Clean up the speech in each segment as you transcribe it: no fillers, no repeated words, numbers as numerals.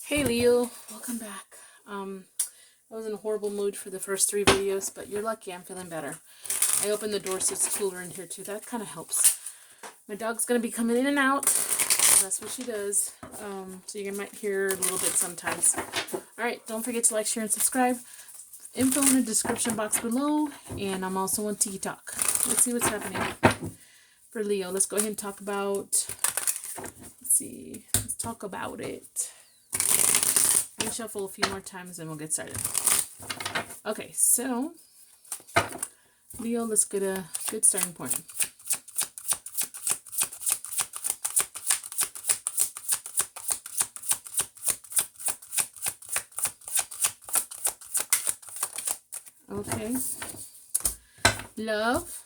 Hey Leo, welcome back. I was in a horrible mood for the first 3 videos, but you're lucky I'm feeling better. I opened the door so it's cooler in here too. That kind of helps. My dog's going to be coming in and out. That's what she does. So you might hear a little bit sometimes. Alright, don't forget to like, share, and subscribe. Info in the description box below. And I'm also on TikTok. Let's see what's happening for Leo. Let's go ahead and talk about... Let's talk about it. Let me shuffle a few more times and we'll get started. Okay, so Leo, let's get a good starting point. Okay, love.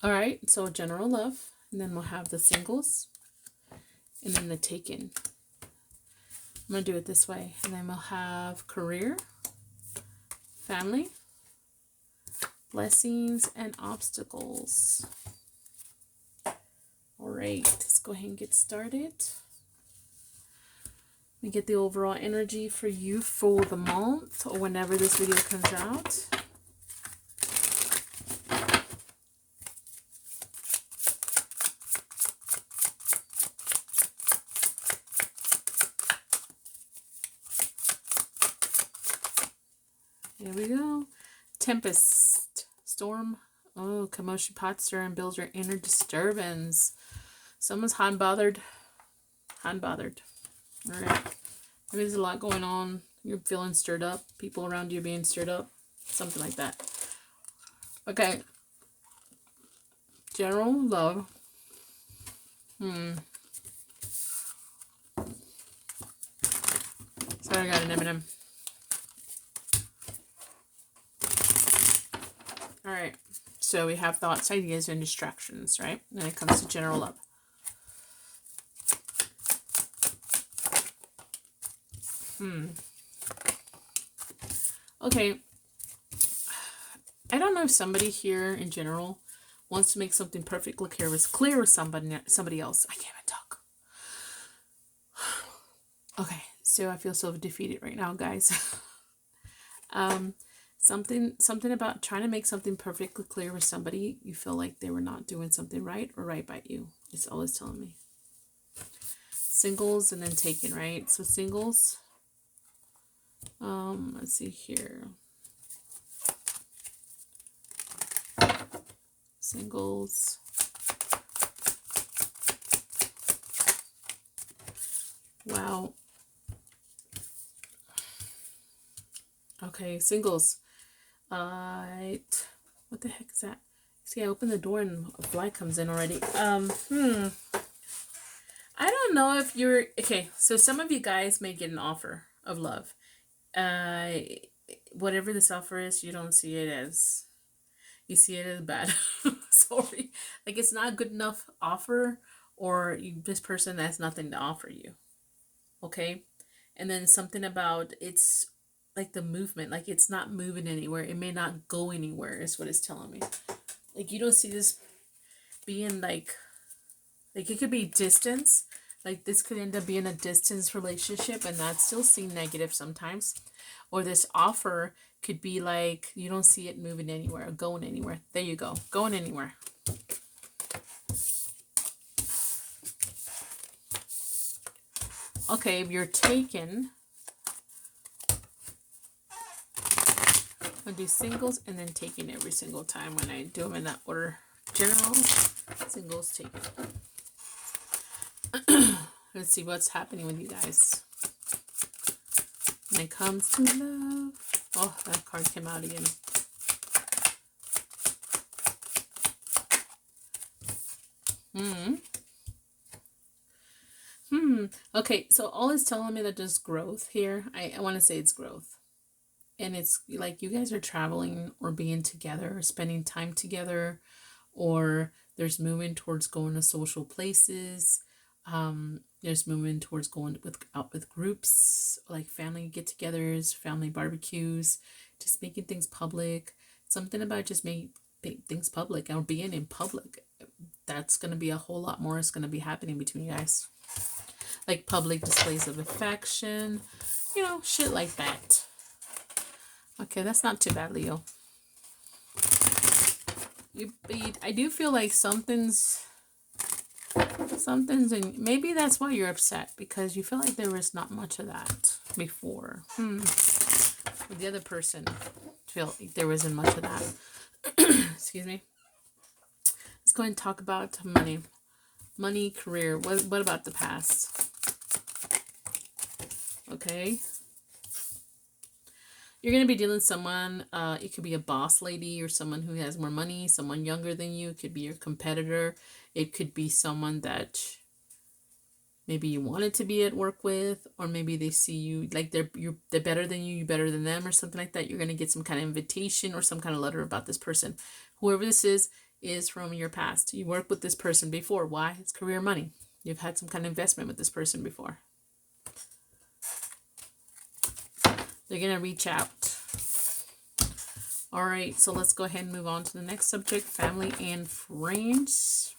All right, so general love, and then we'll have the singles, and then the taken. I'm going to do it this way. And then we'll have career, family, blessings, and obstacles. All right, let's go ahead and get started. Let me get the overall energy for you for the month or whenever this video comes out. Here we go. Tempest, storm. Oh, commotion, pot stir, and builds your inner disturbance. Someone's hot and bothered. Hot and bothered. All right. Maybe there's a lot going on. You're feeling stirred up. People around you being stirred up. Something like that. Okay. General love. Sorry, I got an M&M. Alright, so we have thoughts, ideas, and distractions, right? When it comes to general love. Okay. I don't know if somebody here in general wants to make something perfectly clear with somebody else. I can't even talk. Okay, so I feel so defeated right now, guys. Something about trying to make something perfectly clear with somebody. You feel like they were not doing something right or right by you. It's always telling me. Singles and then taken, right? So singles. Let's see here. Singles. Wow. Okay, singles. What the heck is that? See, I opened the door and a fly comes in already. I don't know if you're... Okay, so some of you guys may get an offer of love. Whatever this offer is, you don't see it as... You see it as bad. Sorry. Like, it's not a good enough offer, or this person has nothing to offer you. Okay? And then something about it's... like the movement, like it's not moving anywhere. It may not go anywhere is what it's telling me. Like you don't see this being like it could be distance. Like this could end up being a distance relationship, and that's still seen negative sometimes. Or this offer could be like you don't see it moving anywhere or going anywhere. There you go. Going anywhere. Okay, if you're taken, I do singles and then taking every single time when I do them in that order. General, singles, taken. Let's see what's happening with you guys. When it comes to love. Oh, that card came out again. Okay, so all is telling me that there's growth here. I want to say it's growth. And it's like you guys are traveling or being together or spending time together, or there's movement towards going to social places. There's movement towards going out with groups, like family get-togethers, family barbecues, just making things public. Something about just making things public or being in public. That's going to be a whole lot more is going to be happening between you guys. like public displays of affection, you know, shit like that. Okay, that's not too bad, Leo. I do feel like something's in, maybe that's why you're upset, because you feel like there was not much of that before. With the other person, feel like there wasn't much of that. Excuse me. Let's go ahead and talk about money, career. What about the past? Okay, you're going to be dealing with someone, it could be a boss lady or someone who has more money, someone younger than you. It could be your competitor. It could be someone that maybe you wanted to be at work with, or maybe they see you like they're better than you, better than them, or something like that. You're going to get some kind of invitation or some kind of letter about this person. Whoever this is from your past. You worked with this person before. Why? It's career, money. You've had some kind of investment with this person before. They're going to reach out. All right, so let's go ahead and move on to the next subject, family and friends.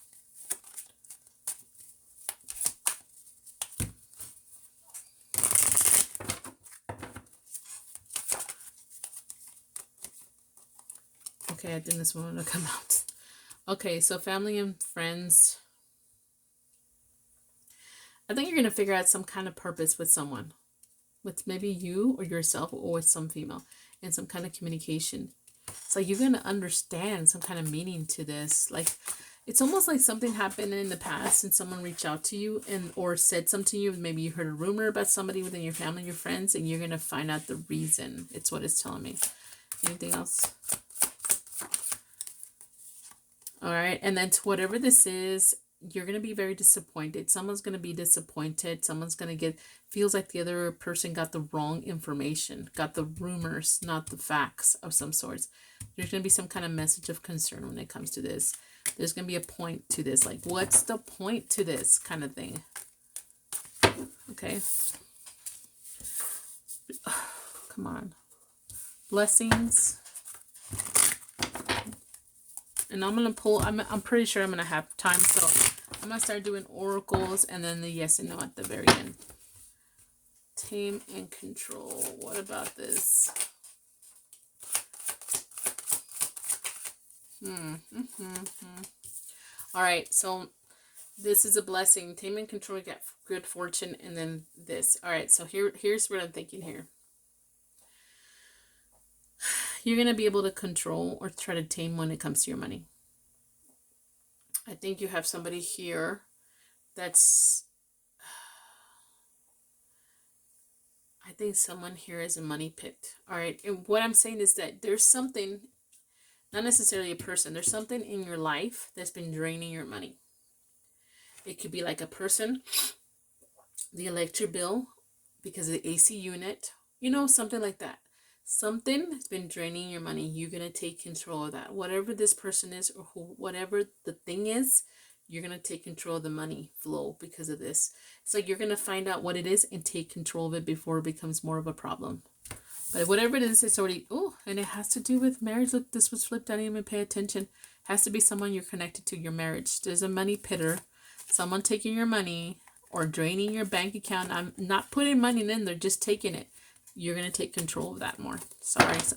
Okay, I think this one will come out. Okay, so family and friends. I think you're going to figure out some kind of purpose with someone. With maybe you or yourself, or with some female, and some kind of communication. So you're going to understand some kind of meaning to this. Like, it's almost like something happened in the past and someone reached out to you and or said something to you. Maybe you heard a rumor about somebody within your family, your friends, and you're going to find out the reason. It's what it's telling me. Anything else? All right, and then to whatever this is, you're going to be very disappointed. Someone's going to be disappointed. Someone's going to feels like the other person got the wrong information, got the rumors, not the facts of some sorts. There's going to be some kind of message of concern when it comes to this. There's going to be a point to this. Like, what's the point to this kind of thing? Okay. Come on. Blessings. And I'm going to pull, I'm pretty sure I'm going to have time, so I'm going to start doing oracles and then the yes and no at the very end. Tame and control. What about this? All right, so this is a blessing. Tame and control, you get good fortune, and then this. All right, so here's what I'm thinking here. You're going to be able to control or try to tame when it comes to your money. I think you have somebody here that's... I think someone here is a money pit. All right. And what I'm saying is that there's something, not necessarily a person, there's something in your life that's been draining your money. It could be like a person, the electric bill, because of the AC unit, you know, something like that. Something has been draining your money. You're going to take control of that. Whatever this person is, or whatever the thing is, you're going to take control of the money flow because of this. It's like you're going to find out what it is and take control of it before it becomes more of a problem. But whatever it is, it's already... Oh, and it has to do with marriage. Look, this was flipped. I didn't even pay attention. It has to be someone you're connected to, your marriage. There's a money pitter. Someone taking your money or draining your bank account. I'm not putting money in there, just taking it. You're going to take control of that more. Sorry. So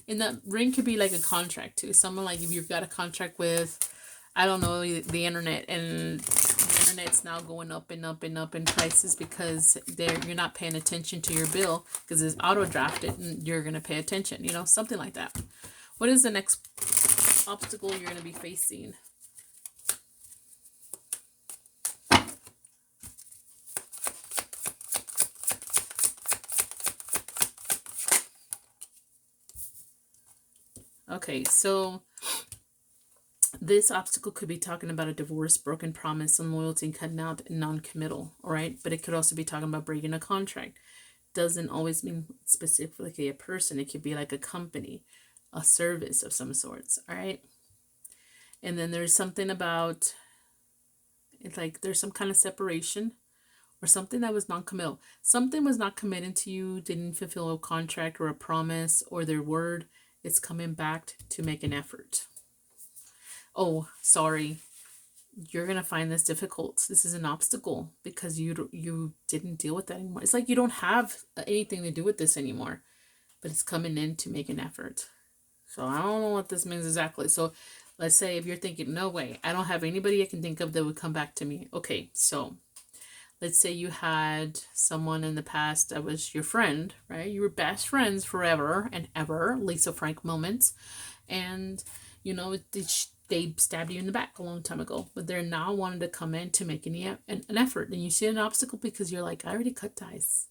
in the ring could be like a contract too. Someone like if you've got a contract with, I don't know, the internet, and the internet's now going up and up and up in prices because you're not paying attention to your bill because it's auto drafted and you're going to pay attention, you know, something like that. What is the next obstacle you're going to be facing? Okay, so this obstacle could be talking about a divorce, broken promise, unloyalty, and cutting out, and non-committal, all right? But it could also be talking about breaking a contract. Doesn't always mean specifically a person. It could be like a company, a service of some sorts, all right? And then there's something about, it's like there's some kind of separation or something that was non-committal. Something was not committed to you, didn't fulfill a contract or a promise or their word. It's coming back to make an effort. Oh, sorry. you're gonna find this difficult. This is an obstacle because you didn't deal with that anymore. It's like you don't have anything to do with this anymore, but it's coming in to make an effort. So I don't know what this means exactly. So let's say if you're thinking, no way, I don't have anybody I can think of that would come back to me. Okay, so let's say you had someone in the past that was your friend, right? You were best friends forever and ever, Lisa Frank moments. And, you know, they stabbed you in the back a long time ago, but they're now wanting to come in to make an effort. And you see an obstacle because you're like, I already cut ties.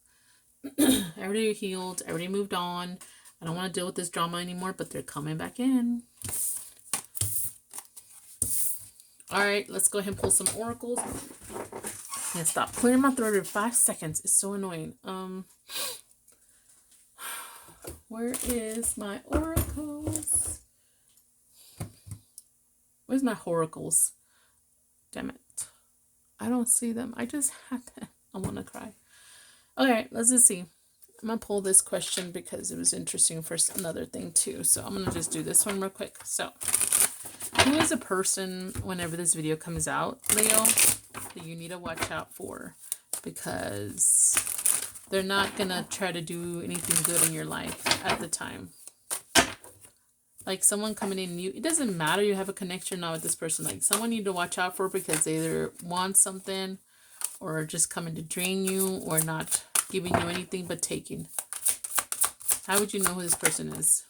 I already healed. I already moved on. I don't want to deal with this drama anymore, but they're coming back in. All right, let's go ahead and pull some oracles. I'm gonna stop clearing my throat in 5 seconds. It's so annoying. Where is my oracles? Where's my oracles? Damn it. I don't see them. I just had them. I want to cry. Okay, let's just see. I'm going to pull this question because it was interesting for another thing too. So I'm going to just do this one real quick. So, who is a person, whenever this video comes out, Leo, that you need to watch out for? Because they're not going to try to do anything good in your life at the time. Like someone coming in, it doesn't matter you have a connection or not with this person. Like someone you need to watch out for because they either want something or just coming to drain you or not giving you anything but taking. How would you know who this person is?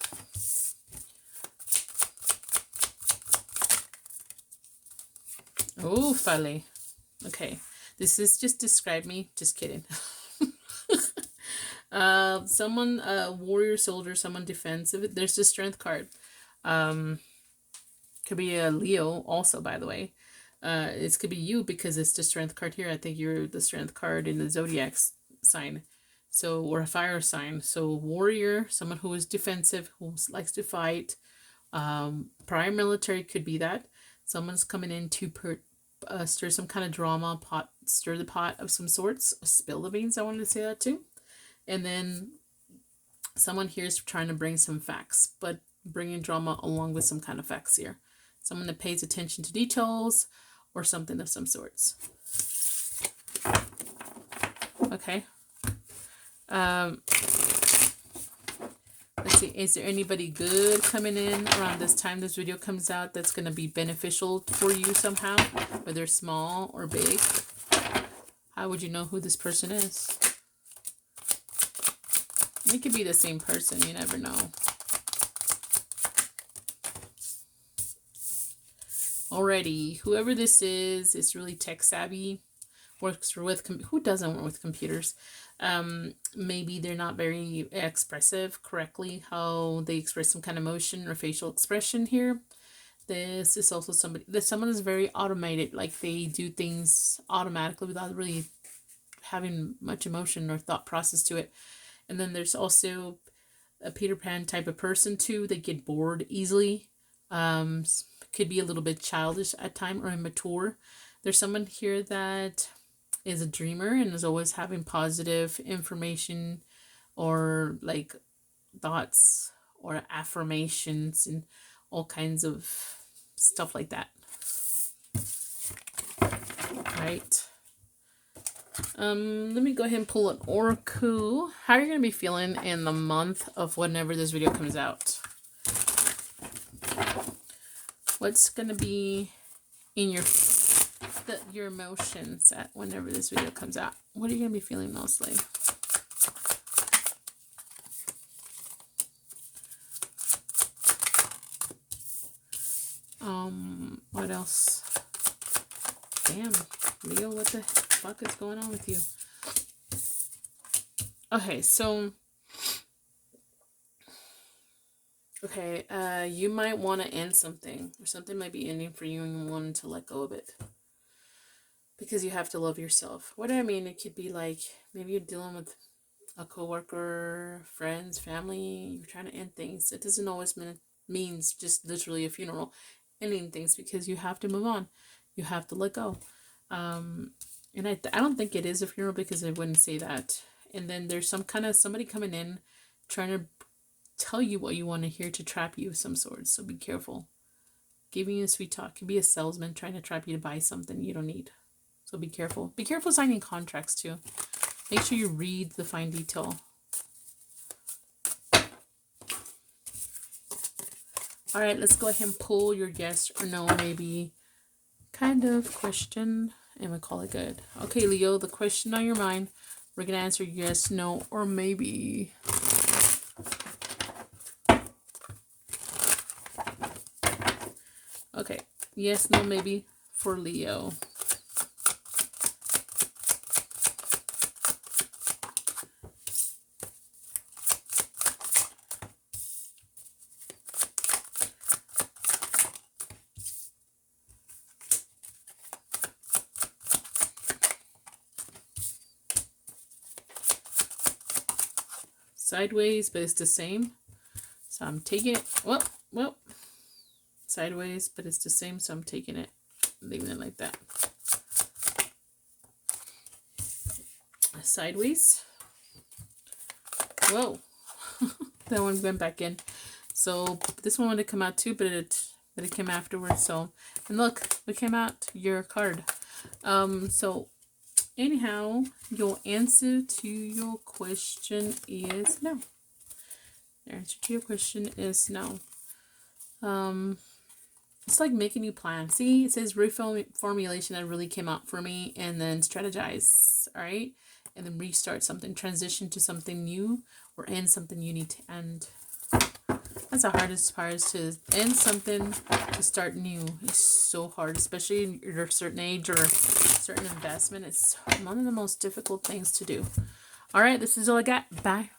Oh, Fale. Okay. This is just describe me. Just kidding. Someone, warrior, soldier, someone defensive. There's the strength card. Could be a Leo also, by the way. It could be you because it's the strength card here. I think you're the strength card in the zodiac sign. So, or a fire sign. So, warrior, someone who is defensive, who likes to fight. Prior military could be that. Someone's coming in to stir some kind of drama, stir the pot of some sorts. Spill the beans, I wanted to say that too. And then someone here is trying to bring some facts, but bringing drama along with some kind of facts here. Someone that pays attention to details or something of some sorts. Okay. Let's see. Is there anybody good coming in around this time this video comes out that's going to be beneficial for you somehow, whether small or big? How would you know who this person is? It could be the same person. You never know. Alrighty, whoever this is really tech savvy, works with, who doesn't work with computers? Maybe they're not very expressive correctly, how they express some kind of emotion or facial expression here. This is also someone is very automated, like they do things automatically without really having much emotion or thought process to it. And then there's also a Peter Pan type of person too. They get bored easily. Could be a little bit childish at time or immature. There's someone here that is a dreamer and is always having positive information or like thoughts or affirmations and all kinds of stuff like that. Right. Let me go ahead and pull an oracle. How are you going to be feeling in the month of whenever this video comes out? What's going to be in your emotions at whenever this video comes out? What are you going to be feeling mostly? What else? Damn, Leo, what the fuck is going on with you? Okay, so you might want to end something, or something might be ending for you and you want to let go of it because you have to love yourself. What do I mean? It could be like maybe you're dealing with a coworker, friends, family. You're trying to end things. It doesn't always means just literally a funeral, ending things, because you have to move on. You have to let go. And I don't think it is a funeral because I wouldn't say that. And then there's some kind of somebody coming in trying to tell you what you want to hear to trap you of some sort. So be careful. giving you a sweet talk. Could be a salesman trying to trap you to buy something you don't need. So be careful. Be careful signing contracts too. Make sure you read the fine detail. All right, let's go ahead and pull your yes or no, maybe kind of question, and we call it good. Okay, Leo, the question on your mind, we're going to answer yes, no, or maybe. Okay, yes, no, maybe for Leo. Sideways, but it's the same. So I'm taking it. Well. Sideways, but it's the same. So I'm taking it, leaving it like that. Sideways. Whoa. That one went back in. So this one would have come out too, but it came afterwards. So, and look, what came out? Your card. So anyhow, your answer to your question is no. The answer to your question is no. It's like making new plans. See, it says reformulation that really came out for me, and then strategize, all right? And then restart something, transition to something new, or end something you need to end. That's the hardest part, is to end something to start new. It's so hard, especially at a certain age or a certain investment. It's one of the most difficult things to do. All right, this is all I got. Bye.